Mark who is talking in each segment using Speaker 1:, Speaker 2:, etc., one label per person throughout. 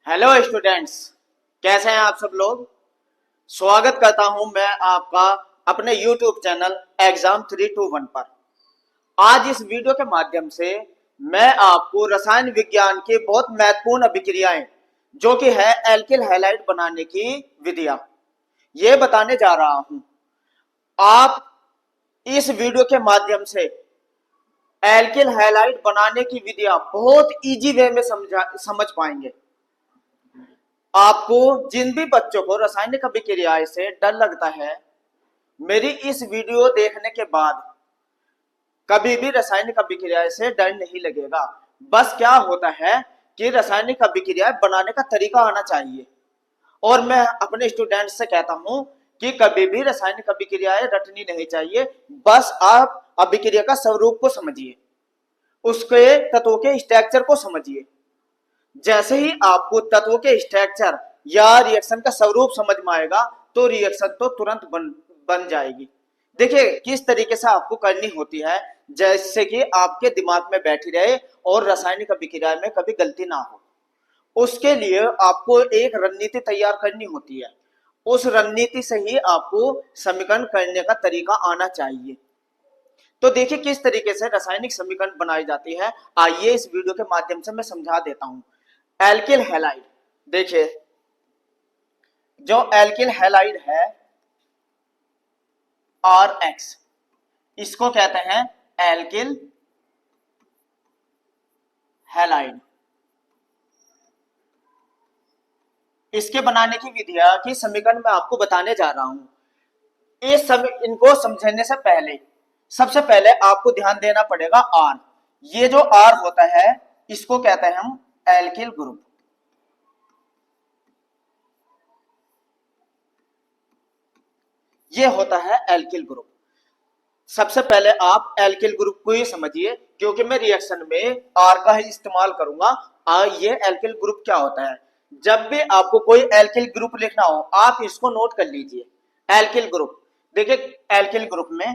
Speaker 1: Hello students, कैसे हैं आप सब लोग। स्वागत करता हूं मैं आपका अपने यूट्यूब चैनल एग्जाम 321 पर। आज इस वीडियो के माध्यम से मैं आपको रसायन विज्ञान की बहुत महत्वपूर्ण अभिक्रियाएं जो कि है एल्किल हैलाइड बनाने की विधियां ये बताने जा रहा हूं। आप इस वीडियो के माध्यम से एल्किल हैलाइड बनाने की विधियां बहुत इजी वे में समझ पाएंगे। आपको जिन भी बच्चों को रासायनिक अभिक्रियाएं से डर लगता है, मेरी इस वीडियो देखने के बाद कभी भी रासायनिक अभिक्रियाएं से डर नहीं लगेगा। बस क्या होता है कि रासायनिक अभिक्रियाएं बनाने का तरीका आना चाहिए। और मैं अपने स्टूडेंट्स से कहता हूं कि कभी भी रासायनिक अभिक्रियाएं रटनी नहीं चाहिए। बस आप अभिक्रिया का स्वरूप को समझिए, उसके तत्वों के स्ट्रक्चर को समझिए। जैसे ही आपको तत्वों के स्ट्रक्चर या रिएक्शन का स्वरूप समझ में आएगा तो रिएक्शन तो तुरंत बन जाएगी। देखिए किस तरीके से आपको करनी होती है, जैसे कि आपके दिमाग में बैठी रहे और रासायनिक अभिक्रिया में कभी गलती ना हो। उसके लिए आपको एक रणनीति तैयार करनी होती है। उस रणनीति से ही आपको समीकरण करने का तरीका आना चाहिए। तो देखिए किस तरीके से रासायनिक समीकरण बनाई जाती है, आइए इस वीडियो के माध्यम से मैं समझा देता हूं। एल्किल हैलाइड, देखिए जो एल्किल हैलाइड है RX, इसको कहते हैं एल्किल हैलाइड। इसके बनाने की विधियां की समीकरण मैं आपको बताने जा रहा हूं। इनको समझने से पहले सबसे पहले आपको ध्यान देना पड़ेगा R। ये जो R होता है इसको कहते हैं हम एल्किल ग्रुप। ये होता है एल्किल ग्रुप। सबसे पहले आप एल्किल ग्रुप को ही समझिए, क्योंकि मैं रिएक्शन में R का ही इस्तेमाल करूंगा। ये एल्किल ग्रुप क्या होता है। जब भी आपको कोई एल्किल ग्रुप लिखना हो आप इसको नोट कर लीजिए। एल्किल ग्रुप, देखिए एल्किल ग्रुप में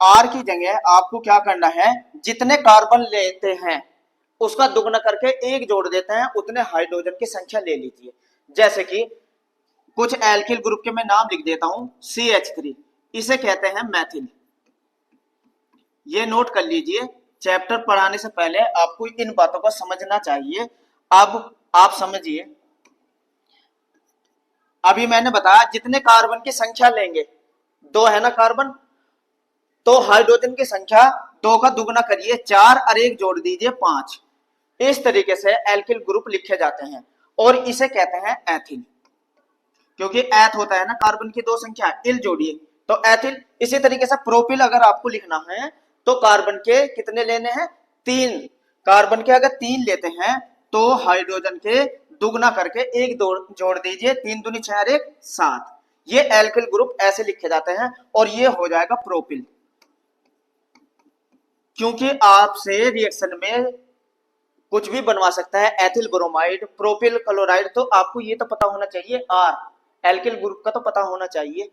Speaker 1: R की जगह आपको क्या करना है, जितने कार्बन लेते हैं उसका दुगना करके एक जोड़ देते हैं, उतने हाइड्रोजन की संख्या ले लीजिए। जैसे कि कुछ एल्किल ग्रुप के मैं नाम लिख देता हूं। CH3, इसे कहते हैं मैथिल। ये नोट कर लीजिए, चैप्टर पढ़ाने से पहले आपको इन बातों को समझना चाहिए। अब आप समझिए, अभी मैंने बताया जितने कार्बन की संख्या लेंगे, दो है ना कार्बन, तो हाइड्रोजन की संख्या दो का दुगना करिए 4 और एक जोड़ दीजिए 5। इस तरीके से एल्किल ग्रुप लिखे जाते हैं और इसे कहते हैं एथिल। क्योंकि एथ होता है ना कार्बन की दो संख्या, इल जोड़िए तो एथिल। इसी तरीके से प्रोपिल अगर आपको लिखना है तो कार्बन के कितने लेने हैं, 3। कार्बन के अगर 3 लेते हैं तो हाइड्रोजन के दुगना करके एक जोड़ दीजिए, 3 दूनी 6 और 1 7। ये एल्किल ग्रुप ऐसे लिखे जाते हैं और ये हो जाएगा प्रोपिल। क्योंकि आपसे रिएक्शन में कुछ भी बनवा सकता है, एथिल ब्रोमाइड, प्रोपिल क्लोराइड, तो आपको ये तो पता होना चाहिए R एल्किल ग्रुप का तो पता होना चाहिए।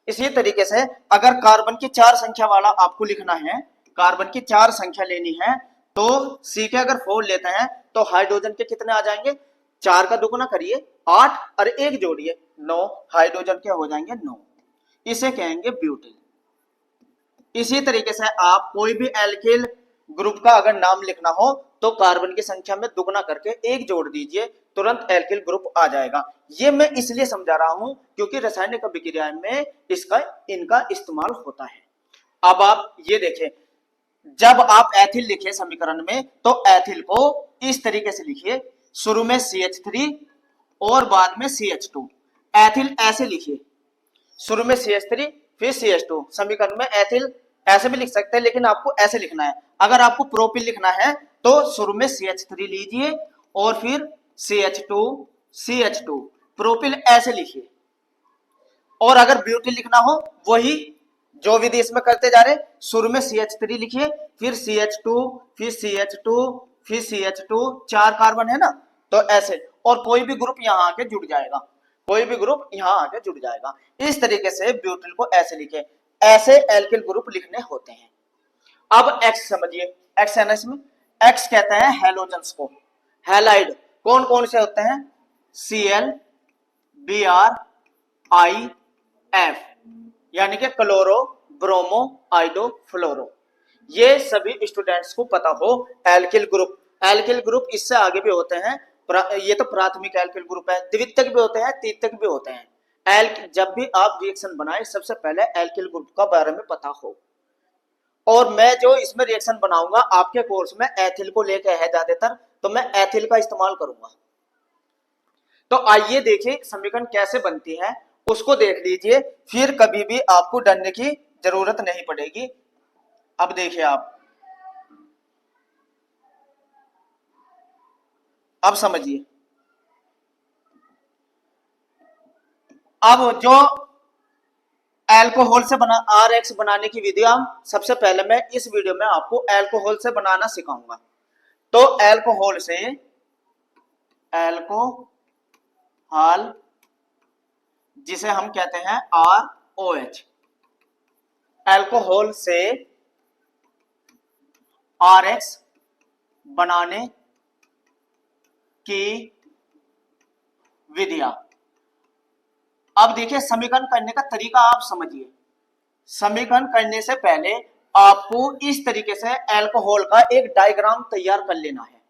Speaker 1: इसी तरीके से अगर कार्बन की 4 संख्या वाला आपको लिखना है, कार्बन की 4 संख्या लेनी है, तो C के अगर 4 लेते हैं तो हाइड्रोजन के कितने आ जाएंगे, 4 का दुगुना करिए 8 और एक जोड़िए 9, हाइड्रोजन के हो जाएंगे 9। इसे कहेंगे ब्यूटिल। इसी तरीके से आप कोई भी एल्किल ग्रुप का अगर नाम लिखना हो तो कार्बन की संख्या में दुगना करके एक जोड़ दीजिए, तुरंत एल्किल ग्रुप आ जाएगा। ये मैं इसलिए समझा रहा हूं क्योंकि रासायनिक अभिक्रिया में इनका इस्तेमाल होता है। अब आप ये देखें, जब आप एथिल लिखे समीकरण में तो एथिल को इस तरीके से लिखिए, शुरू में CH3 और बाद में CH2। एथिल ऐसे लिखिए, शुरू में CH3 फिर CH2। समीकरण में एथिल ऐसे भी लिख सकते हैं, लेकिन आपको ऐसे लिखना है। अगर आपको प्रोपिल लिखना है तो शुरू में CH3 लीजिए और फिर CH2 प्रोपिल ऐसे लिखिए। और अगर ब्यूटिल लिखना हो वही जो विधि इसमें करते जा रहे, शुरू में CH3 लिखिए, फिर CH2 फिर CH2 फिर CH2, 4 कार्बन है ना, तो ऐसे। और कोई भी ग्रुप यहां आके जुड़ जाएगा, कोई भी ग्रुप यहां आके जुड़ जाएगा। इस तरीके से ब्यूटिल को ऐसे लिखे। ऐसे एल्किल ग्रुप लिखने होते हैं। अब X समझिए, X है ना इसमें, X कहता है हैलोजन्स को, हैलाइड। कौन कौन से होते हैं? Cl, Br, I, F, यानी कि क्लोरो, ब्रोमो, आइडो, फ्लोरो। ये सभी स्टूडेंट्स को पता हो। एल्किल ग्रुप, एल्किल ग्रुप इससे आगे भी होते हैं। ये तो प्राथमिक एल्किल ग्रुप है, द्वितीयक भी होते हैं, तृतीयक भी होते हैं। जब भी आप रिएक्शन बनाए सबसे पहले एल्किल ग्रुप का बारे में पता हो। और मैं जो इसमें रिएक्शन बनाऊंगा आपके कोर्स में एथिल को लेके है ज्यादातर, तो मैं एथिल का इस्तेमाल करूंगा। तो आइए देखिए समीकरण कैसे बनती है, उसको देख लीजिए, फिर कभी भी आपको डरने की जरूरत नहीं पड़ेगी। अब देखिए आप, अब समझिए। अब जो अल्कोहल से बना RX बनाने की विधि, हम सबसे पहले मैं इस वीडियो में आपको अल्कोहल से बनाना सिखाऊंगा। तो अल्कोहल से, अल्कोहल जिसे हम कहते हैं ROH, अल्कोहल से RX बनाने की विधियां। अब देखिए समीकरण करने का तरीका आप समझिए। समीकरण करने से पहले आपको इस तरीके से अल्कोहल का एक डायग्राम तैयार कर लेना है,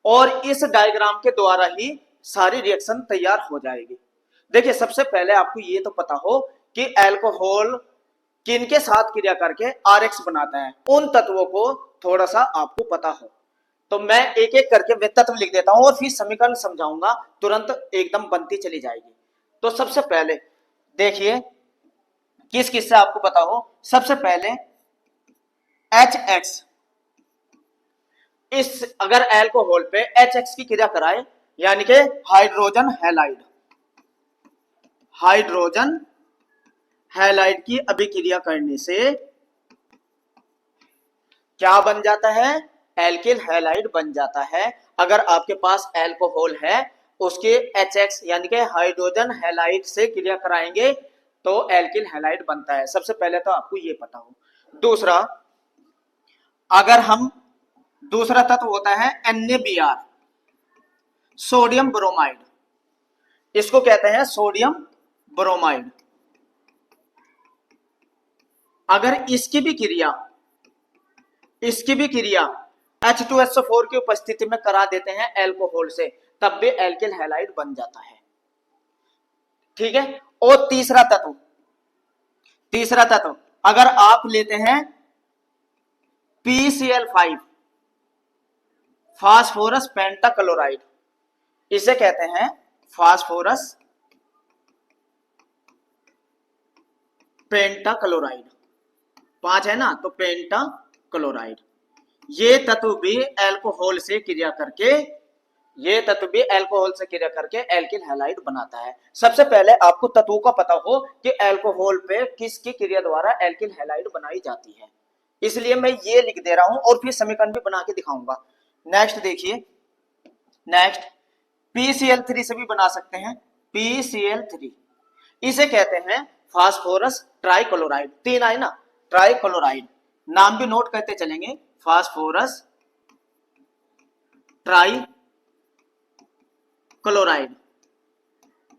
Speaker 1: और इस डायग्राम के द्वारा ही सारी रिएक्शन तैयार हो जाएगी। देखिए सबसे पहले आपको ये तो पता हो कि अल्कोहल किन के साथ क्रिया करके RX बनाता है, उन तत्वों को थोड़ा सा आपको पता हो। तो मैं एक एक करके वे तत्व लिख देता हूं और फिर समीकरण समझाऊंगा, तुरंत एकदम बनती चली जाएगी। तो सबसे पहले देखिए किस किस से आपको पता हो। सबसे पहले HX, इस अगर अल्कोहल पे HX की क्रिया कराए, यानी कि हाइड्रोजन हैलाइड, हाइड्रोजन हैलाइड की अभिक्रिया करने से क्या बन जाता है? एल्किल हैलाइड बन जाता है। अगर आपके पास अल्कोहल है, उसके HX यानी कि हाइड्रोजन हैलाइड से क्रिया कराएंगे तो एल्किल हैलाइड बनता है। सबसे पहले तो आपको ये पता हो। दूसरा, अगर हम दूसरा तत्व होता है NaBr, सोडियम ब्रोमाइड, इसको कहते हैं सोडियम ब्रोमाइड। अगर इसकी भी क्रिया H2SO4 की उपस्थिति में करा देते हैं अल्कोहल से, तब भी एल्किल हैलाइड बन जाता है। ठीक है। और तीसरा तत्व अगर आप लेते हैं PCl5, फास्फोरस पेंटाक्लोराइड, इसे कहते हैं फास्फोरस पेंटाक्लोराइड, 5 है ना, तो पेंटाक्लोराइड। ये तत्व भी अल्कोहल से क्रिया करके एल्किल हैलाइड बनाता है। सबसे पहले आपको तत्वों का पता हो कि अल्कोहल पे किसकी क्रिया द्वारा एल्किल हैलाइड बनाई जाती है, इसलिए मैं ये लिख दे रहा हूं और फिर समीकरण भी बना के दिखाऊंगा। नेक्स्ट देखिए, नेक्स्ट PCl3 से भी बना सकते हैं। PCl3 इसे कहते हैं फास्फोरस ट्राइक्लोराइड, 3 आए ना, ट्राइक्लोराइड, नाम भी नोट करते चलेंगे, फास्फोरस ट्राइक्लोराइड।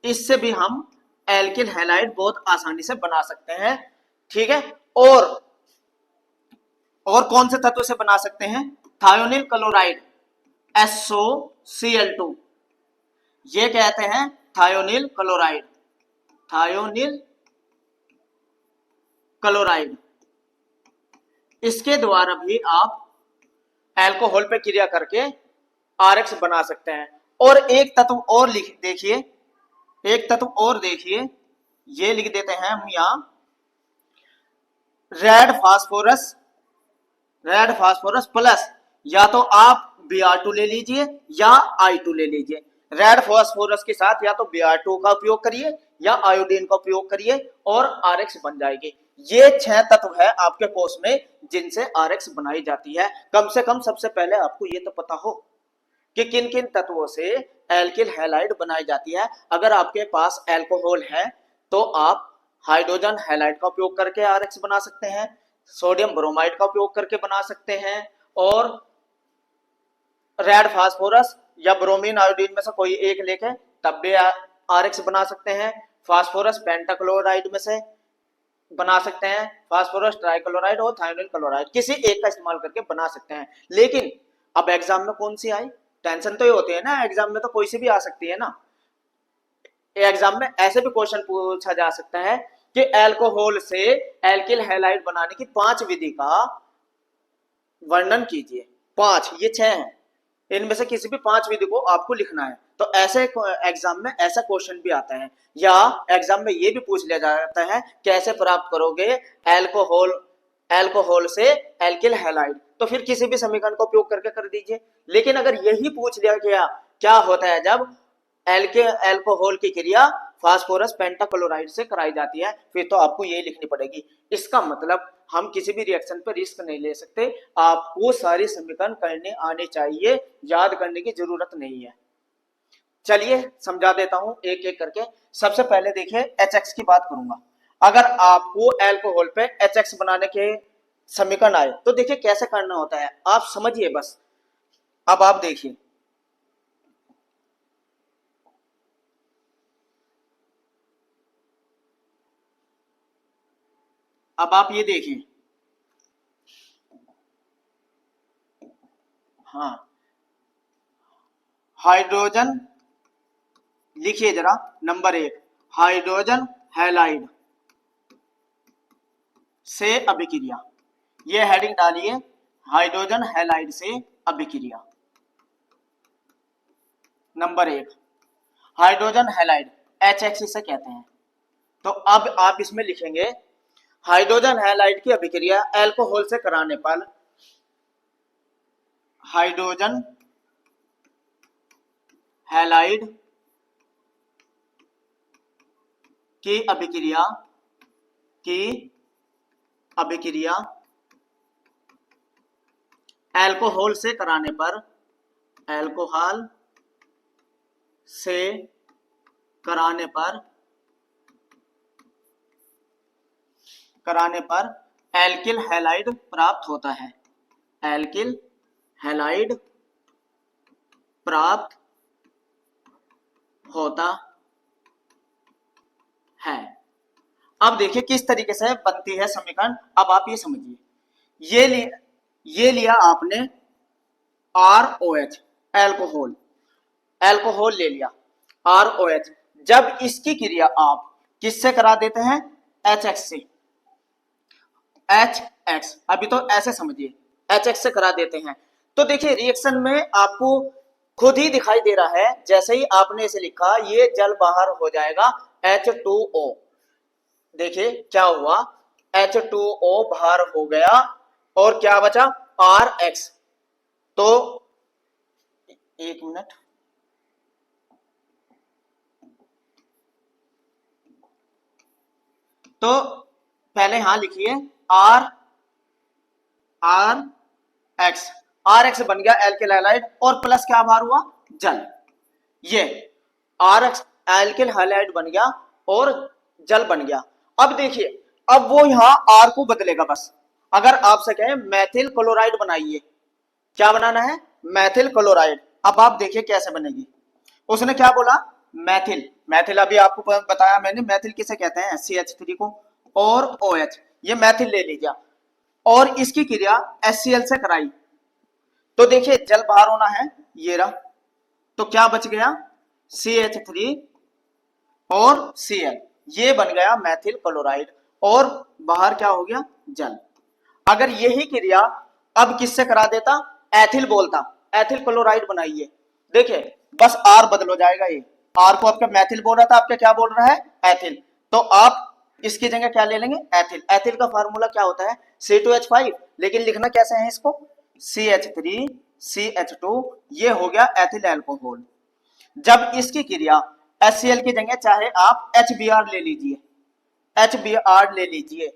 Speaker 1: इससे भी हम एल्किल हैलाइड बहुत आसानी से बना सकते हैं। ठीक है। और कौन से तत्व से बना सकते हैं? थायोनिल क्लोराइड, SOCl2, ये कहते हैं थायोनिल क्लोराइड, इसके द्वारा भी आप अल्कोहल पे क्रिया करके RX बना सकते हैं। और एक तत्व और देखिए, ये लिख देते हैं हम यहां, रेड फास्फोरस प्लस, या तो आप Br2 ले लीजिए या I2 ले लीजिए। रेड फास्फोरस के साथ या तो Br2 का उपयोग करिए या आयोडीन का उपयोग करिए और RX बन जाएगी। ये 6 तत्व है आपके कोर्स में जिनसे RX बनाई जाती है। कम से कम सबसे पहले आपको ये तो पता हो कि किन किन तत्वों से एल्किल हैलाइड बनाई जाती है। अगर आपके पास अल्कोहल है तो आप हाइड्रोजन हैलाइड का उपयोग करके RX बना सकते हैं, सोडियम ब्रोमाइड का उपयोग करके बना सकते हैं, और रेड फास्फोरस या ब्रोमीन आयोडीन में से कोई एक लेके तब भी RX बना सकते हैं। फास्फोरस पेंटाक्लोराइड में से बना सकते हैं, फास्फोरस ट्राइक्लोराइड और थायोनिल क्लोराइड, किसी एक का इस्तेमाल करके बना सकते हैं। लेकिन अब एग्जाम में कौन सी आई, टेंशन तो ये होती है ना, एग्जाम में तो कोई सी भी आ सकती है ना। एग्जाम में ऐसे भी क्वेश्चन पूछा जा सकता है कि अल्कोहल से एल्किल हैलाइड बनाने की 5 विधि का वर्णन कीजिए। 5, ये 6 हैं, इनमें से किसी भी 5 विधि को आपको लिखना है। तो ऐसे एग्जाम में ऐसा क्वेश्चन भी आता है, या एग्जाम में ये भी पूछ लिया जाता है कैसे प्राप्त करोगे अल्कोहल से एल्किल हैलाइड, तो फिर किसी भी समीकरण का उपयोग करके कर दीजिए। लेकिन अगर यही पूछ लिया गया क्या होता है जब अल्कोहल की क्रिया फास्फोरस पेंटाक्लोराइड से कराई जाती है, फिर तो आपको यही लिखनी पड़ेगी। इसका मतलब हम किसी भी रिएक्शन पर रिस्क नहीं ले सकते, आपको सारी समीकरण करने आने चाहिए, याद करने की जरूरत नहीं है। चलिए समझा देता हूं एक एक करके। सबसे पहले देखिए HX की बात करूंगा। अगर आपको अल्कोहल पे HX बनाने के समीकरण आए तो देखिए कैसे करना होता है, आप समझिए बस। अब आप देखिए, अब आप ये देखिए, हाँ हाइड्रोजन लिखिए जरा, नंबर 1 हाइड्रोजन हैलाइड से अभिक्रिया, ये हेडिंग डालिए, हाइड्रोजन हैलाइड से अभिक्रिया। नंबर 1 हाइड्रोजन हैलाइड HX इसे कहते हैं। तो अब आप इसमें लिखेंगे हाइड्रोजन हैलाइड की अभिक्रिया अल्कोहल से कराने पर हाइड्रोजन हैलाइड की अभिक्रिया अल्कोहल से कराने पर अल्कोहल से कराने पर एल्किल हैलाइड प्राप्त होता है, एल्किल हैलाइड प्राप्त होता है। अब देखिए किस तरीके से बनती है समीकरण, अब आप ये समझिए, ये लिया आपने ROH अल्कोहल, अल्कोहल ले लिया ROH, जब इसकी क्रिया आप किससे करा देते हैं, HX से, HX, अभी तो ऐसे समझिए HX से करा देते हैं, तो देखिए रिएक्शन में आपको खुद ही दिखाई दे रहा है, जैसे ही आपने इसे लिखा ये जल बाहर हो जाएगा H2O, देखिए क्या हुआ, H2O बाहर हो गया और क्या बचा RX। तो एक मिनट, तो पहले यहां लिखिए RX बन गया एल्किल हैलाइड और प्लस क्या बाहर हुआ, जल, ये RX एल्किल हैलाइड बन गया और जल बन गया। अब देखिए, अब वो यहां R को बदलेगा बस। अगर आपसे कहें मैथिल क्लोराइड बनाइए, क्या बनाना है, मैथिल क्लोराइड, अब आप देखिए कैसे बनेगी। उसने क्या बोला, मैथिल, मैथिल अभी आपको बताया मैंने, मैथिल किसे कहते हैं, CH3 को, और OH, ये मैथिल ले लीजिए, और इसकी क्रिया HCl से कराई, तो देखिए जल बाहर होना है, ये रहा, तो क्या बच गया CH3 और Cl, ये बन गया मैथिल क्लोराइड, और बाहर क्या हो गया, जल। अगर यही क्रिया अब किससे करा देता, एथिल बोलता, एथिल क्लोराइड बनाइए, देखिए बस R बदल हो जाएगा, ये R को आपका मैथिल बोल रहा था, आपका क्या बोल रहा है, एथिल, तो आप इसकी जगह क्या ले लेंगे, एथिल। एथिल का फार्मूला क्या होता है, C2H5, लेकिन लिखना कैसे है इसको, CH3CH2, ये हो गया एथिल अल्कोहल। जब इसकी क्रिया HCl की जगह चाहे आप HBr ले लीजिए, HBr ले लीजिए,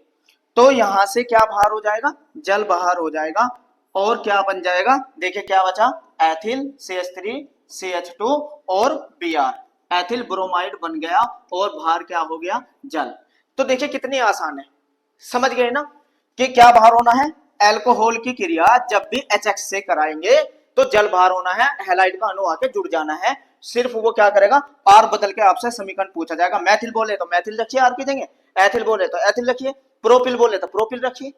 Speaker 1: तो यहां से क्या बाहर हो जाएगा, जल बाहर हो जाएगा, और क्या बन जाएगा, देखिए क्या बचा, एथिल CH3 CH2 और Br, एथिल ब्रोमाइड बन गया, और बाहर क्या हो गया, जल। तो देखिए कितनी आसान है, समझ गए ना कि क्या बाहर होना है, अल्कोहल की क्रिया जब भी HX से कराएंगे तो जल भार होना है, हैलाइड का अणु आके जुड़ जाना है। सिर्फ वो क्या करेगा, आर बदल के आपसे समीकरण पूछा जाएगा। मैथिल बोले तो मैथिल रखिए आर की जगह, एथिल बोले तो एथिल रखिए, प्रोपिल बोले तो प्रोपिल रखिए।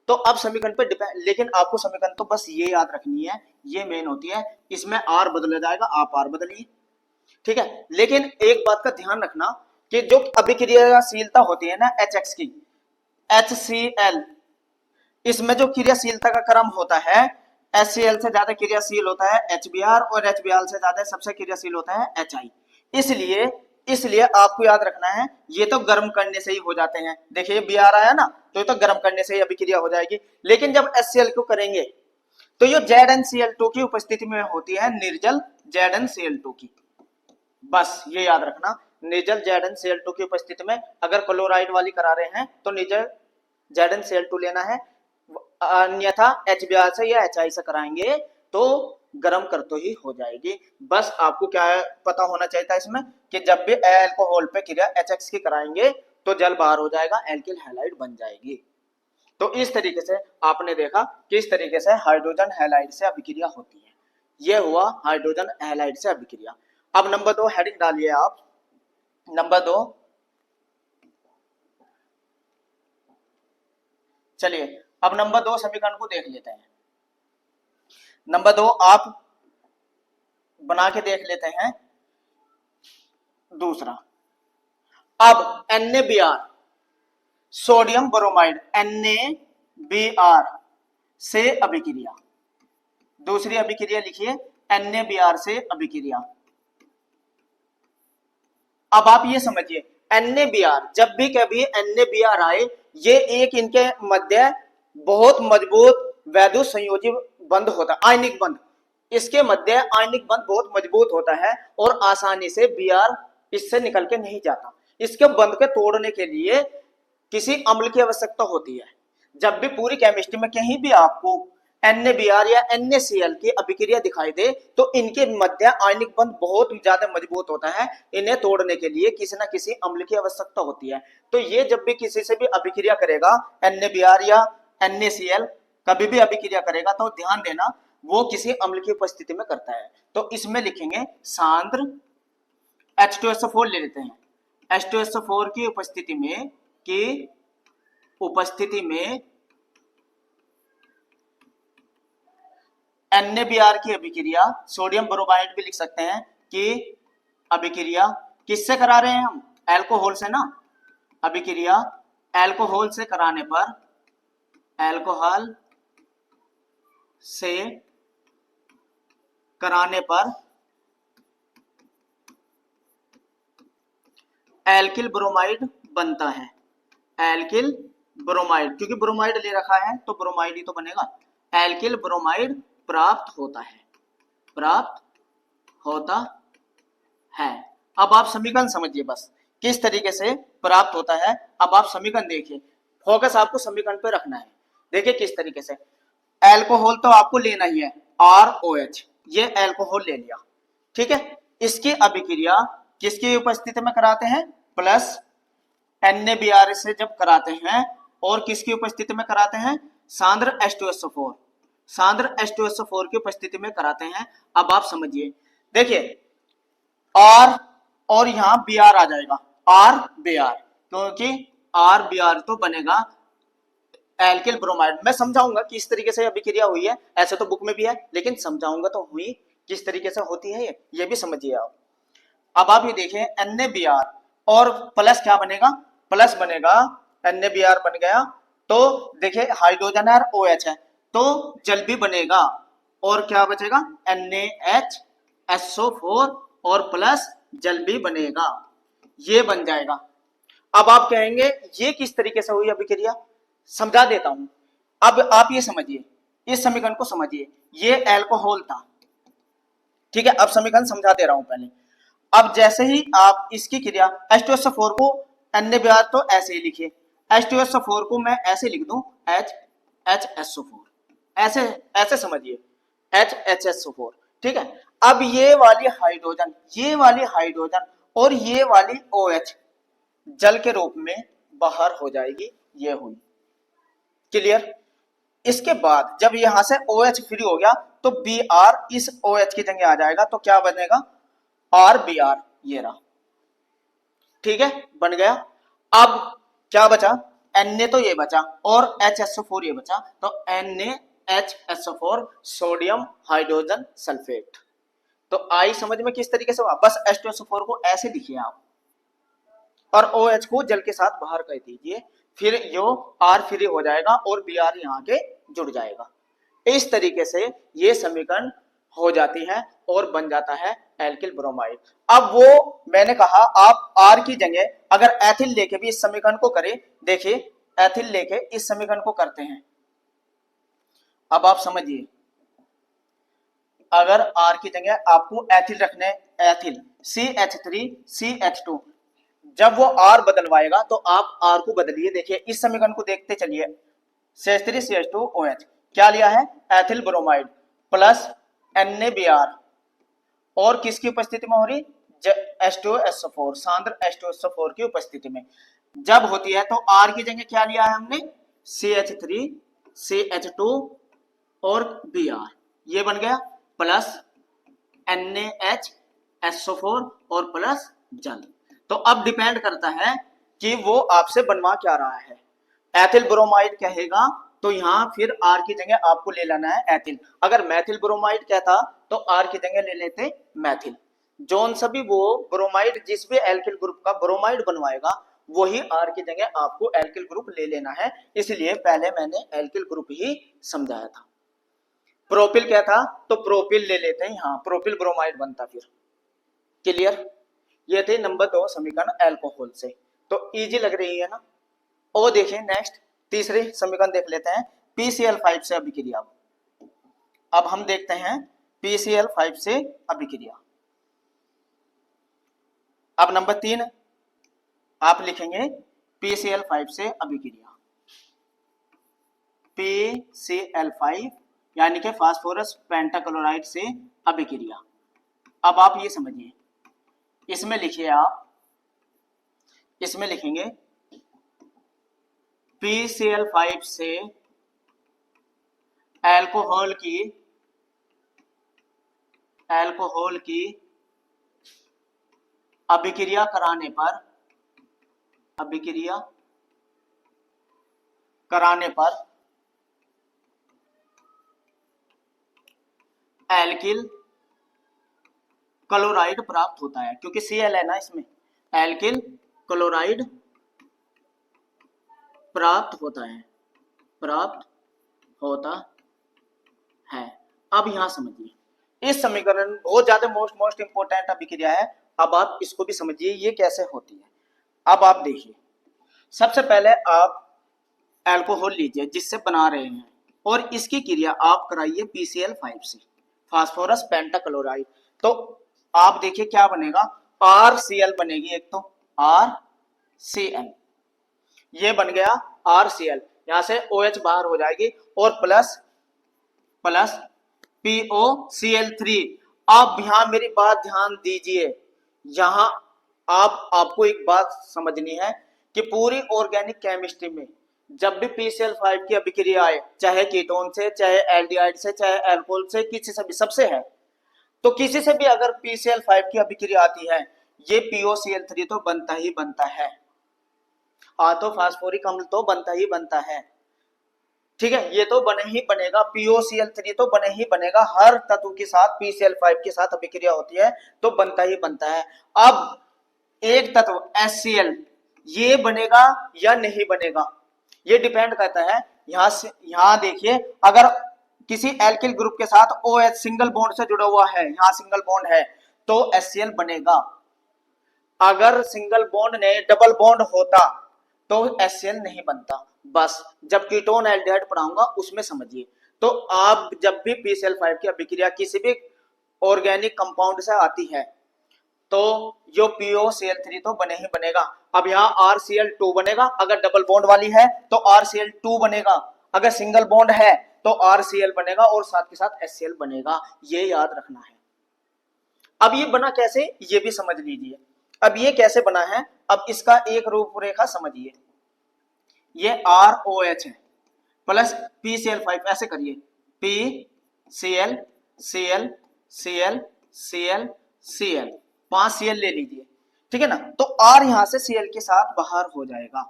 Speaker 1: तो अब समीकरण पे डिपेंड, लेकिन आपको समीकरण तो बस ये याद रखनी है, ये मेन होती है, इसमें आर बदला जाएगा, आप आर बदलिए, ठीक है। लेकिन एक बात का ध्यान रखना कि जो अभिक्रियाशीलता होती है ना एच एक्स की, HCl, इसमें जो क्रियाशीलता का क्रम होता है, HCl से ज्यादा क्रियाशील होता है HBr और HBr से ज्यादा सबसे क्रियाशील होता है HI। इसलिए इसलिए आपको याद रखना है, ये तो गर्म करने से ही हो जाते हैं। देखिए Br आया ना, तो ये तो गर्म करने से ही अभिक्रिया हो जाएगी। लेकिन जब HCl को करेंगे तो ये ZnCl2 की उपस्थिति में होती है निर्जल ZnCl2 की, बस ये याद रखना। निर्जल ZnCl2 की उपस्थिति में अगर क्लोराइड वाली करा रहे हैं तो निर्जल ZnCl2 लेना है, अन्यथा HBr से या HI से कराएंगे तो गर्म कर तो ही हो जाएगी। बस आपको क्या पता होना चाहिए था इसमें कि जब भी अल्कोहल पे क्रिया HX की कराएंगे तो जल बाहर हो जाएगा, एल्किल हैलाइड बन जाएगी। तो इस तरीके से आपने देखा किस तरीके से हाइड्रोजन हैलाइड से अभिक्रिया होती है। यह हुआ हाइड्रोजन हैलाइड से अभिक्रिया। अब नंबर 2 हेडिंग डालिए आप, नंबर 2। चलिए अब नंबर 2 समीकरण को देख लेते हैं। नंबर 2 आप बना के देख लेते हैं। दूसरा, अब NaBr सोडियम ब्रोमाइड NaBr से अभिक्रिया, दूसरी अभिक्रिया लिखिए NaBr से अभिक्रिया। अब आप ये समझिए NaBr, जब भी कभी NaBr आए, ये एक इनके मध्य बहुत मजबूत वैद्युत संयोजी बंध होता है, आयनिक बंध। इसके मध्य आयनिक बंध बहुत मजबूत होता है और आसानी से Br इससे निकल के नहीं जाता। इसके बंध के तोड़ने के लिए किसी अम्ल की आवश्यकता होती है। जब भी पूरी केमिस्ट्री में कहीं भी आपको NaBr या NaCl की अभिक्रिया दिखाई दे तो इनके मध्य आयनिक बंध बहुत ज्यादा मजबूत होता है, इन्हें तोड़ने के लिए किसी न किसी अम्ल की आवश्यकता होती है। तो ये जब भी किसी से भी अभिक्रिया करेगा, NaBr या NaCl कभी भी अभिक्रिया करेगा तो ध्यान देना वो किसी अम्ल की उपस्थिति में करता है। तो इसमें लिखेंगे सांद्र H2SO4 ले लेते हैं, H2SO4 की उपस्थिति में NaBr की अभिक्रिया, सोडियम ब्रोमाइड भी लिख सकते हैं कि अभिक्रिया किससे करा रहे हैं हम, अल्कोहल से ना। अभिक्रिया अल्कोहल से कराने पर, अल्कोहल से कराने पर एल्किल ब्रोमाइड बनता है, एल्किल ब्रोमाइड, क्योंकि ब्रोमाइड ले रखा है तो ब्रोमाइड ही तो बनेगा। एल्किल ब्रोमाइड प्राप्त होता है, प्राप्त होता है। अब आप समीकरण समझिए बस किस तरीके से प्राप्त होता है। अब आप समीकरण देखिए, फोकस आपको समीकरण पे रखना है। देखिए किस तरीके से, अल्कोहल तो आपको लेना ही है, ROH, ये अल्कोहल ले लिया, ठीक है। इसकी अभिक्रिया किसकी उपस्थिति में कराते हैं, प्लस NaBr से जब कराते हैं और किसकी उपस्थिति में कराते हैं, सांद्र H2SO4, सांद्र H2SO4 की उपस्थिति में कराते हैं। अब आप समझिए, देखिए R और यहां Br आ जाएगा, RBr, क्योंकि RBr तो बनेगा एल्किल ब्रोमाइड। मैं समझाऊंगा कि इस तरीके से अभिक्रिया हुई है, ऐसे तो बुक में भी है लेकिन समझाऊंगा तो हुई किस तरीके से होती है ये भी समझिए आप। अब आप ये देखें NaBr और प्लस क्या बनेगा, प्लस बनेगा, NaBr बन गया तो देखिए हाइड्रोजन है OH है तो जल भी बनेगा और क्या बचेगा, NaHSO4 और प्लस जल भी बनेगा, ये बन जाएगा। अब आप कहेंगे ये किस तरीके से हुई अभिक्रिया, समझा देता हूं। अब आप ये समझिए, इस समीकरण को समझिए, ये अल्कोहल था, ठीक है। अब समीकरण समझा दे रहा हूं पहले। अब जैसे ही आप इसकी क्रिया H2SO4 को, NaBr तो ऐसे ही लिखिए, H2SO4 को मैं ऐसे लिख दूं HHSO4, ऐसे ऐसे समझिए HHSO4, ठीक है। अब ये वाली हाइड्रोजन और ये वाली OH जल के रूप में बाहर हो जाएगी, ये हुई, क्लियर। इसके बाद जब यहां से OH फ्री हो गया तो Br इस OH की जगह आ जाएगा, तो क्या बनेगा RBr, ये रहा। ठीक है, बन गया। अब क्या बचा, Na तो ये बचा और HSO4 ये बचा, तो NaHSO4 सोडियम हाइड्रोजन सल्फेट। तो आई समझ में किस तरीके से हुआ, बस H2SO4 को ऐसे लिखिए आप और OH को जल के साथ बाहर कर दीजिए, फिर यो R फ्री हो जाएगा और Br यहाँ के जुड़ जाएगा। इस तरीके से ये समीकरण हो जाती है और बन जाता है एल्किल ब्रोमाइड। अब वो मैंने कहा आप R की जगह अगर एथिल लेके भी इस समीकरण को करें, देखिए एथिल लेके इस समीकरण को करते हैं। अब आप समझिए, अगर R की जगह आपको एथिल रखने, एथिल CH3CH2, जब वो R बदलवाएगा तो आप R को बदलिए। देखिए इस समीकरण को देखते चलिए, CH3CH2OH क्या लिया है, एथिल ब्रोमाइड प्लस NaBr और किसकी उपस्थिति में हो रही, H2SO4, सांद्र H2SO4 की उपस्थिति में जब होती है, तो R की जगह क्या लिया है हमने, CH3CH2 और Br, ये बन गया प्लस NaHSO4 और प्लस जल। तो अब डिपेंड करता है कि वो आपसे बनवा क्या रहा है। एथिल ब्रोमाइड कहेगा तो यहां फिर R की जगह आपको ले लेना है एथिल। अगर मैथिल ब्रोमाइड कहता तो R की जगह ले लेते मैथिल। जोन सभी वो ब्रोमाइड जिस भी एल्किल ग्रुप का ब्रोमाइड बनवाएगा वही R की जगह आपको एल्किल ग्रुप ले लेना है। इसलिए पहले मैंने एल्किल ग्रुप ही समझाया था। प्रोपिल क्या था, तो प्रोपिल ले लेते हैं, यहाँ प्रोपिल ब्रोमाइड बनता फिर। क्लियर, ये थे नंबर 2 समीकरण एल्कोहल से, तो इजी लग रही है ना। और देखिए नेक्स्ट तीसरे समीकरण देख लेते हैं PCl5 से अभिक्रिया। अब हम देखते हैं PCl5 से अभिक्रिया। अब नंबर 3 आप लिखेंगे PCl5 से अभिक्रिया, PCl5 यानी कि फास्फोरस पेंटाक्लोराइड से अभिक्रिया। अब आप ये समझिए, इसमें लिखिए आप, इसमें लिखेंगे PCl5 से अल्कोहल की अभिक्रिया कराने पर एल्किल क्लोराइड प्राप्त होता है, क्योंकि Cl है ना इसमें, एल्किल क्लोराइड प्राप्त होता है। अब यहां समझिए, इस समीकरण बहुत ज्यादा मोस्ट इंपोर्टेंट अभिक्रिया है। अब आप इसको भी समझिए ये कैसे होती है। अब आप देखिए, सबसे पहले आप अल्कोहल लीजिए जिससे बना रहे हैं और इसकी क्रिया आप कराइए PCl5 से, फास्फोरस पेंटाक्लोराइड। तो आप देखिए क्या बनेगा, RCl बनेगी, एक तो RCl, ये बन गया RCl, यहां से OH बाहर हो जाएगी और प्लस POCl3। अब यहां मेरी बात ध्यान दीजिए, यहां आपको एक बात समझनी है कि पूरी ऑर्गेनिक केमिस्ट्री में जब भी PCl5 की अभिक्रिया आए, चाहे कीटोन से, चाहे एल्डिहाइड से, चाहे अल्कोहल से, किसी से भी, सबसे है, तो किसी से भी अगर PCl5 की अभिक्रिया आती है, ये POCl3 तो बनता ही बनता है, आतो फास्फोरिक अम्ल तो बनता ही बनता है। ठीक है, ये तो बने ही बनेगा, POCl3 तो बने ही बनेगा, हर तत्व के साथ PCl5 के साथ अभिक्रिया होती है तो बनता ही बनता है। अब एक तत्व HCl ये बनेगा या नहीं बनेगा, ये डिपेंड करता है। यहां देखिए, अगर किसी एल्किल ग्रुप के साथ OH सिंगल बॉन्ड से जुड़ा हुआ है, यहां सिंगल बॉन्ड है तो HCl बनेगा। अगर सिंगल बॉन्ड ने डबल बॉन्ड होता तो HCl नहीं बनता। बस जब कीटोन एल्डिहाइड पढ़ाऊंगा उसमें समझिए। तो आप जब भी PCl5 की अभिक्रिया किसी भी ऑर्गेनिक कंपाउंड से आती है तो यो POCl3 तो बने ही बनेगा। अब यहाँ RCl2 बनेगा, अगर डबल बॉन्ड वाली है तो RCl2 बनेगा, अगर सिंगल बॉन्ड है तो RCl बनेगा और साथ के साथ HCl बनेगा, ये याद रखना है। अब ये बना कैसे, ये भी समझ लीजिए। अब ये कैसे बना है, अब इसका एक रूपरेखा समझिए। ये ROH है प्लस PCl5, ऐसे करिए PCl Cl Cl Cl Cl, 5 Cl ले लीजिए, ठीक है ना। तो R यहां से Cl के साथ बाहर हो जाएगा,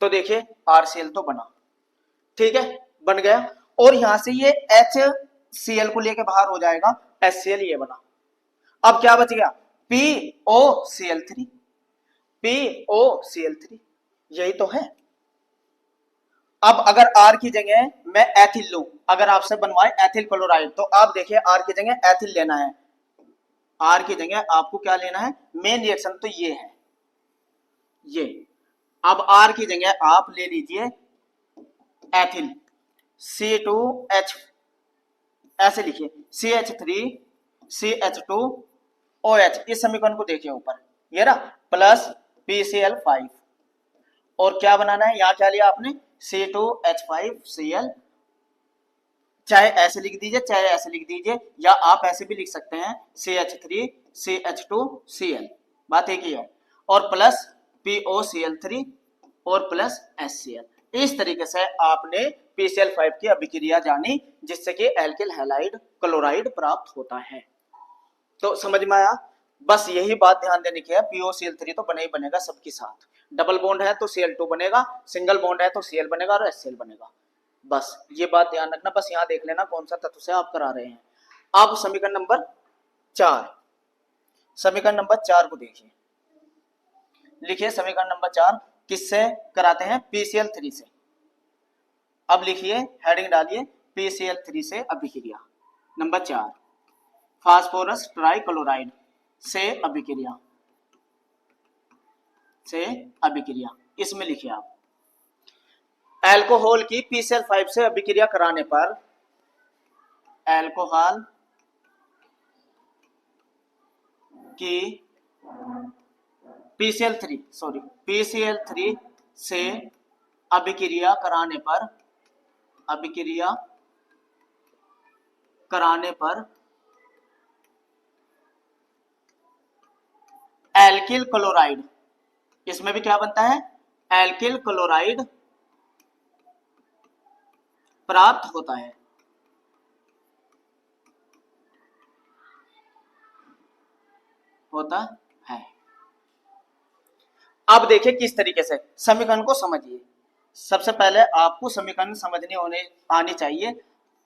Speaker 1: तो देखिए RCl तो बना, ठीक है, बन गया। और यहां से ये HCl को लेके बाहर हो जाएगा, HCl ये बना। अब क्या बच गया, POCl3, POCl3, यही तो है। अब अगर R की जगह मैं एथिल लूं, अगर आपसे बनवाए एथिल क्लोराइड, तो आप देखिए R की जगह एथिल लेना है, R की जगह आपको क्या लेना है, मेन रिएक्शन तो ये है, ये। अब R की जगह आप ले लीजिए एथिल, C2H, ऐसे लिखिए CH3CH2OH, इस समीकरण को देखिए ऊपर, ये रहा, प्लस PCl5, और क्या बनाना है, यहां क्या लिया आपने, C2H5Cl, चाहे ऐसे लिख दीजिए चाहे ऐसे लिख दीजिए, या आप ऐसे भी लिख सकते हैं CH3CH2Cl, बात एक ही है, और प्लस POCl3 और प्लस HCl। इस तरीके से आपने PCl5 की अभिक्रिया जानी, जिससे कि एल्किल हैलाइड क्लोराइड प्राप्त होता है। तो समझ में आया, बस यही बात ध्यान देने की है, POCl3 तो बने ही बनेगा सबके साथ, डबल बॉन्ड है तो Cl2 बनेगा, सिंगल बॉन्ड है तो Cl बनेगा और HCl बनेगा, बस ये बात ध्यान रखना। बस यहां देख लेना कौन सा तत्व से आप करा रहे हैं। अब समीकरण नंबर 4, समीकरण नंबर 4 को देखिए, लिखिए समीकरण नंबर 4 किससे कराते हैं, PCl3 से। अब लिखिए, हेडिंग डालिए, PCl3 से अभिक्रिया नंबर 4, फास्फोरस ट्राइक्लोराइड से अभिक्रिया, से अभिक्रिया, इसमें लिखिए आप, एल्कोहल की PCl5 से अभिक्रिया कराने पर, एल्कोहल की PCl3 से अभिक्रिया कराने पर, अभिक्रिया कराने पर एल्किल क्लोराइड, इसमें भी क्या बनता है, एल्किल क्लोराइड प्राप्त होता है, होता है। अब देखिए किस तरीके से समीकरण को समझिए। सबसे पहले आपको समीकरण समझने होने आनी चाहिए।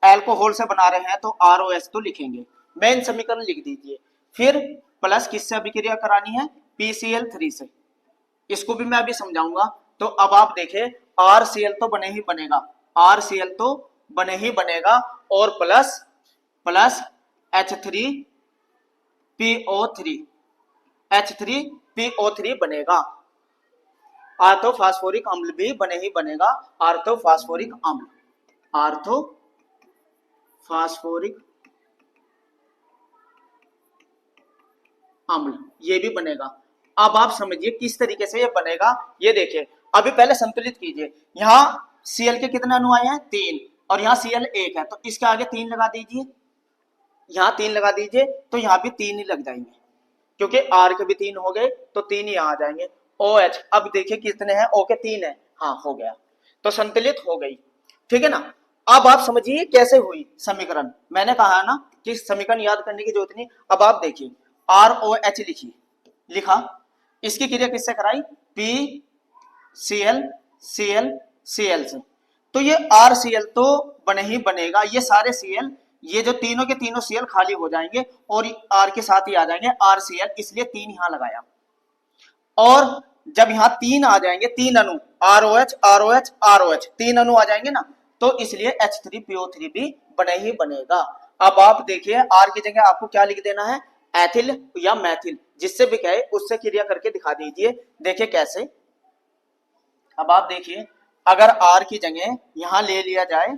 Speaker 1: एल्कोहल से बना रहे हैं तो ROH तो लिखेंगे, मेन समीकरण लिख दीजिए, फिर प्लस किससे अभिक्रिया करानी है, PCl3 से, इसको भी मैं अभी समझाऊंगा। तो अब आप देखें, RCl तो बने ही बनेगा, RCl तो बने ही बनेगा, और प्लस प्लस H3PO3, H3PO3 बनेगा, आर्थोफास्फोरिक अम्ल भी बने ही बनेगा, आर्थोफास्फोरिक अम्ल, आर्थोफास्फोरिक अम्ल ये भी बनेगा। अब आप समझिए किस तरीके से ये बनेगा, ये देखिए, अभी पहले संतुलित कीजिए, यहाँ Cl के कितने अणु आए हैं, 3, और यहाँ Cl 1 है, तो इसके आगे 3 लगा दीजिए, यहाँ 3 लगा दीजिए, तो यहाँ भी 3 ही लग जाएंगे, क्योंकि R के भी 3 हो गए तो 3 ही यहाँ आ जाएंगे। OH अब देखिए कितने हैं, O के 3 है, हाँ हो गया, तो संतुलित हो गई, ठीक है ना। अब आप समझिए कैसे हुई समीकरण, मैंने कहा ना कि समीकरण याद करने की जरूरत नहीं। अब आप देखिए, ROH लिखिए, लिखा, इसकी क्रिया किससे कराई, PCl Cl Cl से, तो ये RCl तो बने ही बनेगा, ये सारे Cl, ये जो तीनों के तीनों Cl खाली हो जाएंगे और R के साथ ही आ जाएंगे RCl, इसलिए 3 यहां लगाया, और जब यहां 3 आ जाएंगे, 3 अणु, ROH ROH ROH 3 अणु आ जाएंगे ना, तो इसलिए H3PO3 भी बने ही बनेगा। अब आप देखिए, R की जगह आपको क्या लिख देना है, एथिल या मैथिल, जिससे भी कहे उससे क्रिया करके दिखा दीजिए, देखिए कैसे। अब आप देखिए, अगर R की जगह यहां ले लिया जाए,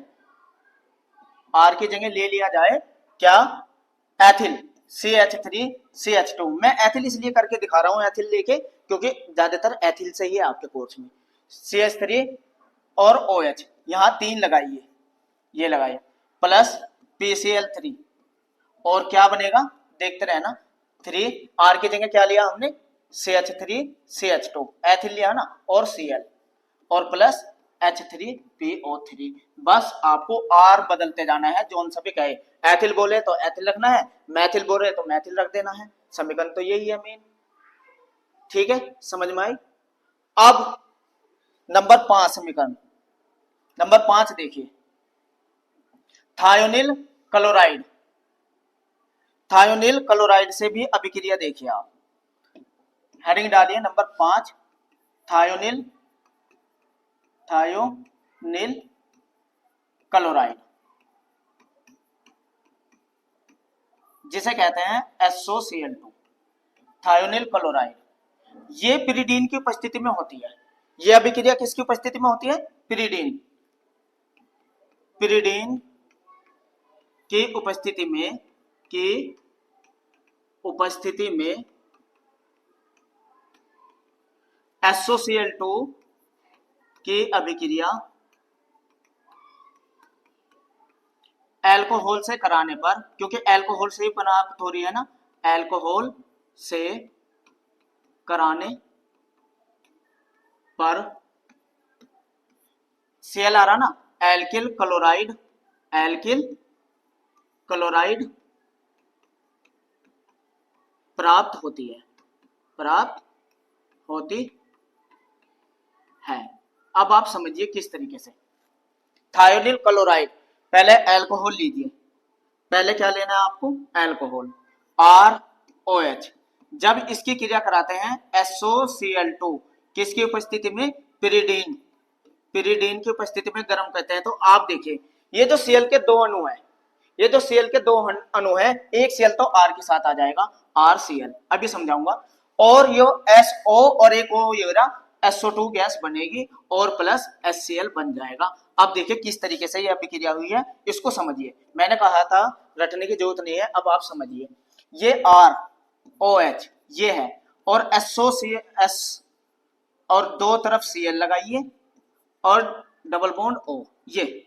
Speaker 1: R की जगह ले लिया जाए क्या, एथिल CH3CH2, मैं एथिल इसलिए करके दिखा रहा हूं एथिल लेके, क्योंकि ज्यादातर एथिल से ही है आपके कोर्स में, CH3 और OH, यहां 3 लगाइए, ये लगाइए, प्लस PCl3, और क्या बनेगा देखते रहना, 3, R की जगह क्या लिया हमने, CH3CH2, एथिल लिया ना, और Cl, और प्लस H3PO3। बस आपको R बदलते जाना है, जो सभी कहे। एथिल बोले तो एथिल रखना है, मैथिल बोले तो मैथिल रख देना है। समीकरण तो यही है मेन। ठीक है, समझ में आई। अब नंबर 5 समीकरण, नंबर 5 देखिए, थायोनिल क्लोराइड। थायोनिल क्लोराइड से भी अभिक्रिया देखिए आप, हेडिंग डालिए नंबर 5, थायोनिल, थायोनिल क्लोराइड, जिसे कहते हैं SOCl2, थायोनिल क्लोराइड। ये पिरीडीन की उपस्थिति में होती है। ये अभिक्रिया किसकी उपस्थिति में होती है? पिरीडीन, पिरीडीन की उपस्थिति में, की उपस्थिति में SOCl2 की अभिक्रिया अल्कोहल से कराने पर, क्योंकि अल्कोहल से ही प्राप्त हो रही है ना, अल्कोहल से कराने पर Cl आ रहा ना, एल्किल क्लोराइड, एल्किल क्लोराइड प्राप्त होती है, प्राप्त होती है। अब आप समझिए किस तरीके से। थायोनिल क्लोराइड, पहले अल्कोहल लीजिए, पहले क्या लेना है आपको? Alcohol, ROH। जब इसकी क्रिया कराते हैं SOCl2 किसकी उपस्थिति में? पिरीडीन, पिरीडीन की उपस्थिति में गर्म करते हैं। तो आप देखिए, ये जो Cl के दो अणु है, ये जो Cl के दो अणु है, एक Cl तो R के साथ आ जाएगा, RCl, अभी समझाऊंगा। और ये SO और एक O ये SO2 गैस बनेगी और प्लस HCl बन जाएगा। अब देखिए किस तरीके से ये अभिक्रिया हुई है, इसको समझिए। मैंने कहा था रटने की जरूरत नहीं है, अब आप समझिए। ये ROH ये है, और SOCS और दो तरफ Cl लगाइए और डबल बॉन्ड O, ये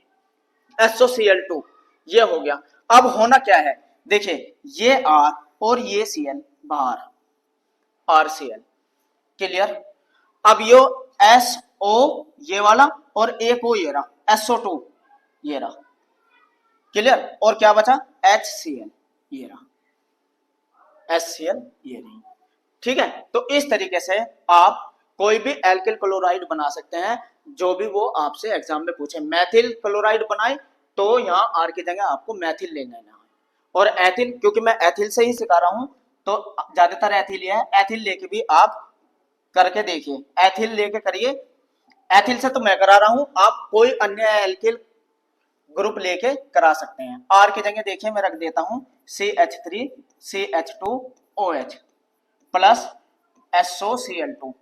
Speaker 1: SOCl2 ये हो गया। अब होना क्या है? देखिए, ये R और ये Cl बाहर, RCl, क्लियर। अब यो SO ये वाला और एक O ये रहा, SO2 ये रहा, क्लियर। और क्या बचा? HCl ये रहा, HCl ये रही। ठीक है, तो इस तरीके से आप कोई भी एल्किल क्लोराइड बना सकते हैं, जो भी वो आपसे एग्जाम में पूछे। मैथिल क्लोराइड बनाए तो यहाँ आर की जगह आपको मैथिल ले लेना है, और एथिल, क्योंकि मैं एथिल से ही सिखा रहा हूं तो ज्यादातर एथिल ही है। एथिल लेके भी आप करके देखिए, एथिल लेके करिए। एथिल से तो मैं करा रहा हूं, आप कोई अन्य एल्किल ग्रुप लेके करा सकते हैं। आर की जगह देखिए मैं रख देता हूं CH3 CH2OH प्लस SOCl2।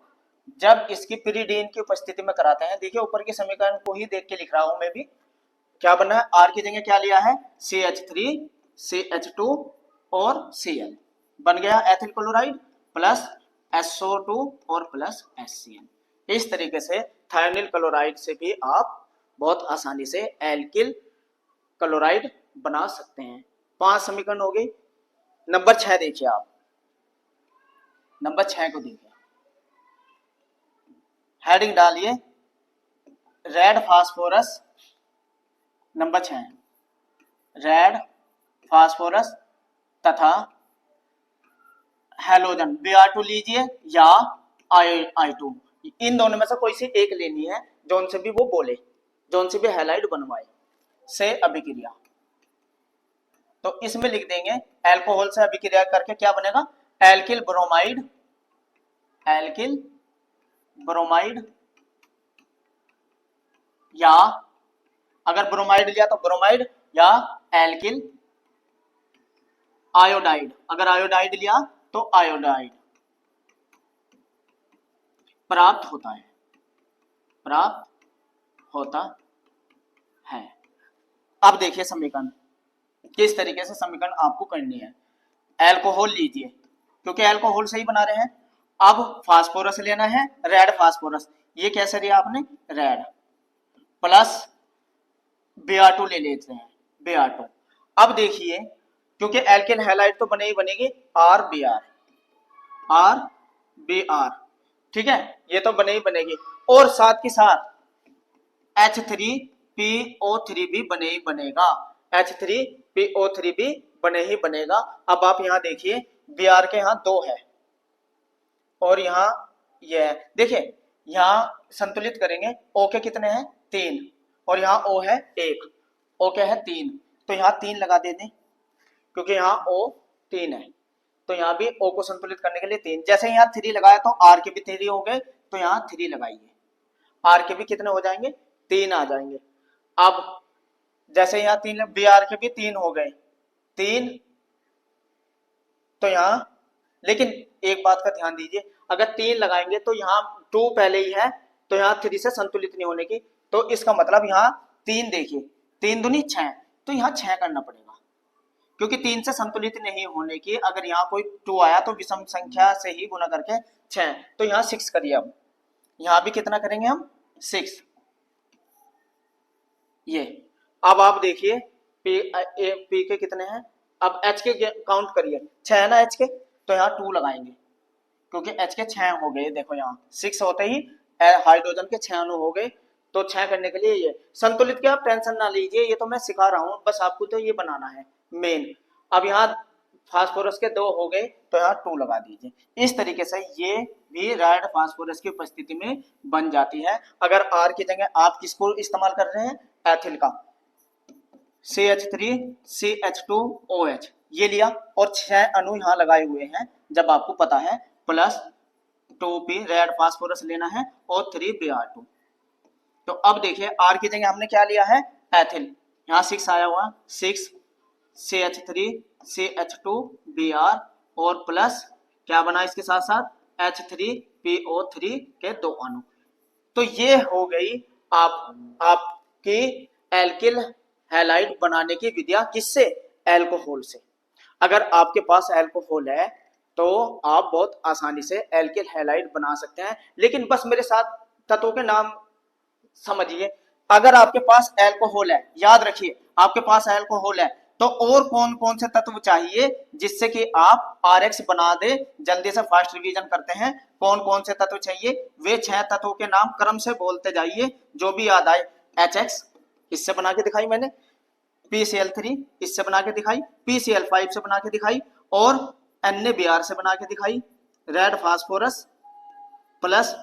Speaker 1: जब इसकी पिरीडीन की उपस्थिति में कराते हैं, देखिए ऊपर के समीकरण को ही देख के लिख रहा हूं मैं भी, क्या बना है? आर की जगह क्या लिया है? CH3 CH2 और Cl बन गया एथिल क्लोराइड प्लस SO2 और प्लस HCl। इस तरीके से थायोनिल क्लोराइड से भी आप बहुत आसानी से एल्किल क्लोराइड बना सकते हैं। 5 समीकरण हो गए। नंबर 6 देखिए आप, नंबर 6 को देखिए, हेडिंग डालिए red phosphorus. Number 6, red phosphorus तथा हैलोजन Br2 लीजिए या I2, इन दोनों में से कोई सी एक लेनी है, जोन से भी वो बोले, जोन से भी हैलाइड बनवाए से अभिक्रिया। तो इसमें लिख देंगे अल्कोहल से अभिक्रिया करके क्या बनेगा? एल्किल ब्रोमाइड, एल्किल ब्रोमाइड, या अगर ब्रोमाइड लिया तो ब्रोमाइड, या एल्किल आयोडाइड, अगर आयोडाइड लिया तो आयोडाइड प्राप्त होता है, प्राप्त होता है। अब देखिए समीकरण, किस तरीके से समीकरण आपको करनी है। अल्कोहल लीजिए, क्योंकि अल्कोहल से ही बना रहे हैं। अब फास्फोरस लेना है, रेड फास्फोरस, ये कैसे लिया आपने? रेड, प्लस Br2 ले लेते हैं, Br2। अब देखिए, क्योंकि एल्किल हैलाइड तो बने ही बनेगी, RBr, RBr, ठीक है, ये तो बने ही बनेगी। और साथ के साथ H3PO3 भी बने ही बनेगा, H3PO3 भी बने ही बनेगा। अब आप यहाँ देखिए Br के यहाँ 2 है और यहाँ ये है, देखिए यहाँ संतुलित करेंगे O के कितने हैं 3 और यहाँ O है 1, O के है 3, तो यहाँ 3 लगा देते क्योंकि यहाँ O 3 है, तो यहाँ भी O को संतुलित करने के लिए 3, जैसे यहाँ 3 लगाया तो R के भी 3 हो गए, तो यहाँ 3 लगाइए, R के भी कितने हो जाएंगे 3 आ जाएंगे। अब जैसे यहाँ 3 Br के भी 3 हो गए 3, तो यहाँ लेकिन एक बात का ध्यान दीजिए, अगर 3 लगाएंगे तो यहाँ 2 पहले ही है, तो यहाँ 3 से संतुलित नहीं होने की, तो इसका मतलब यहाँ 3 देखिए 3 दूनी 6, तो यहाँ 6 करना पड़ेगा क्योंकि 3 से संतुलित नहीं होने की, अगर यहाँ कोई 2 आया तो विषम संख्या से ही गुना करके 6, तो यहाँ 6 करिए। अब यहाँ भी कितना करेंगे हम 6, ये अब आप देखिए पी के कितने हैं, अब एच के काउंट करिए 6 है ना एच के, तो यहाँ 2 लगाएंगे क्योंकि एच के 6 हो गए, देखो यहाँ 6 होते ही हाइड्रोजन के 6 अणु हो गए, तो 6 करने के लिए ये संतुलित के आप टेंशन ना लीजिए, ये तो मैं सिखा रहा हूँ, बस आपको तो ये बनाना है मेन। अब यहाँ फास्फोरस के 2 हो गए, तो यहाँ 2 लगा दीजिए। इस तरीके से ये भी रेड फास्फोरस की उपस्थिति में बन जाती है। अगर आर की जगह आप किसको इस्तेमाल कर रहे हैं, एथिल का CH3CH2OH ये लिया और 6 अणु यहाँ लगाए हुए हैं, जब आपको पता है प्लस 2p रेड फास्फोरस लेना है और 3Br2। तो अब देखिए R की जगह हमने क्या लिया है एथिल, यहाँ 6 आया हुआ 6 CH3CH2Br और प्लस क्या बना इसके साथ साथ H3PO3 के 2 अणु। तो ये हो गई आपकी एल्किल हैलाइड बनाने की विधियां, किससे एल्कोहल से। अगर आपके पास एल्कोहल है तो आप बहुत आसानी से एल्किल हैलाइड बना सकते हैं, लेकिन बस मेरे साथ तत्वों के नाम समझिए। अगर आपके पास एल्कोहल है, याद रखिए आपके पास एल्कोहल है, तो और कौन कौन से तत्व चाहिए जिससे कि आप RX बना दे, जल्दी से फास्ट रिवीजन करते हैं। कौन कौन से तत्व चाहिए, वे 6 तत्वों के नाम क्रम से बोलते जाइए, जो भी याद आए। HX इससे बना के दिखाई मैंने, PCl3 इससे बना के दिखाई, PCl5 से बना के दिखाई और NaBr से बना के दिखाई, रेड फास्फोरस प्लस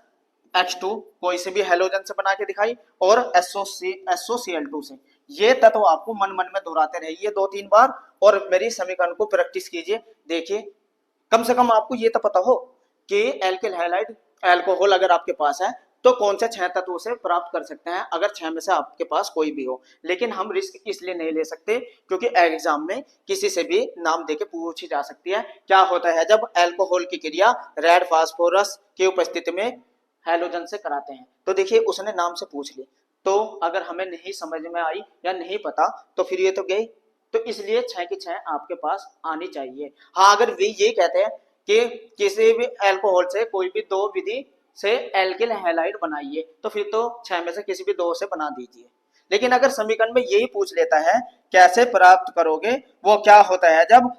Speaker 1: H2 कोई से भी हेलोजन से बना के दिखाई और SOCl2 से। ये तत्व आपको मन मन में दोहराते रहिए 2-3 बार और मेरी समीकरण को प्रैक्टिस कीजिए। देखिए कम से कम आपको ये तो पता हो कि एल्किल हैलाइड एल्कोहल अगर आपके पास है तो कौन से 6 तत्वों से प्राप्त कर सकते हैं, अगर 6 में से आपके पास कोई भी हो। लेकिन हम रिस्क इसलिए नहीं ले सकते क्योंकि एग्जाम में किसी से भी नाम देके पूछी जा सकती है। क्या होता है जब एल्कोहल की क्रिया रेड फास्फोरस की उपस्थिति में हेलोजन से कराते हैं, तो देखिए उसने नाम से पूछ ली, तो अगर हमें नहीं समझ में आई या नहीं पता तो फिर ये तो गई। तो इसलिए 6 की 6 आपके पास आनी चाहिए। हाँ अगर वे ये कहते हैं कि किसी भी अल्कोहल से कोई भी 2 विधि से एल्किल हैलाइड बनाइए, तो फिर तो 6 में से किसी भी 2 से बना दीजिए। लेकिन अगर समीकरण में यही पूछ लेता है कैसे प्राप्त करोगे, वो क्या होता है जब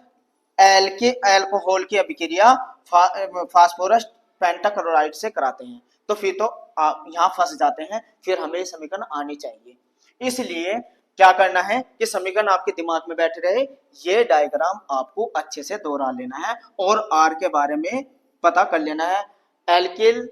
Speaker 1: एल्कोहल की अभिक्रिया फास्फोरस पेंटाक्लोराइड से कराते हैं, तो फिर तो आप यहाँ फंस जाते हैं, फिर हमें समीकरण आनी चाहिए। इसलिए क्या करना है कि समीकरण आपके दिमाग में बैठ रहे, ये डायग्राम आपको अच्छे से दोहरा लेना है और आर के बारे में पता कर लेना है। एल्किल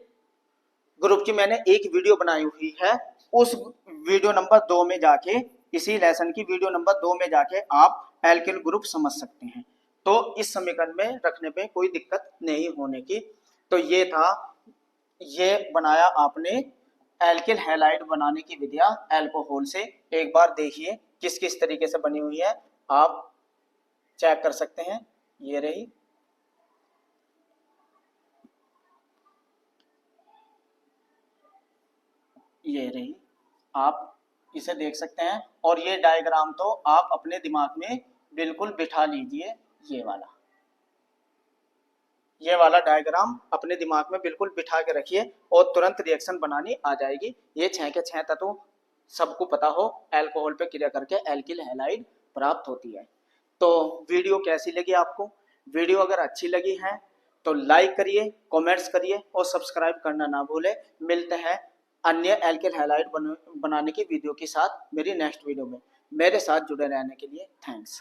Speaker 1: ग्रुप की मैंने एक वीडियो बनाई हुई है, उस वीडियो नंबर 2 में जाके, इसी लेसन की वीडियो नंबर 2 में जाके आप एल्किल ग्रुप समझ सकते हैं। तो इस समीकरण में रखने में कोई दिक्कत नहीं होने की। तो ये था, ये बनाया आपने एल्किल हैलाइड बनाने की विधियां एल्कोहल से। एक बार देखिए किस किस तरीके से बनी हुई है, आप चेक कर सकते हैं। ये रही, ये रही, आप इसे देख सकते हैं। और ये डायग्राम तो आप अपने दिमाग में बिल्कुल बिठा लीजिए, ये वाला डायग्राम अपने दिमाग में बिल्कुल बिठा के रखिए और तुरंत रिएक्शन बनानी आ जाएगी। ये 6 के 6 तत्व सबको पता हो, अल्कोहल पे क्रिया करके एल्किल हैलाइड प्राप्त होती है। तो वीडियो कैसी लगी आपको? वीडियो अगर अच्छी लगी है तो लाइक करिए, कमेंट्स करिए और सब्सक्राइब करना ना भूलें। मिलते हैं अन्य एल्किल हैलाइड बनाने की वीडियो के साथ मेरी नेक्स्ट वीडियो में। मेरे साथ जुड़े रहने के लिए थैंक्स।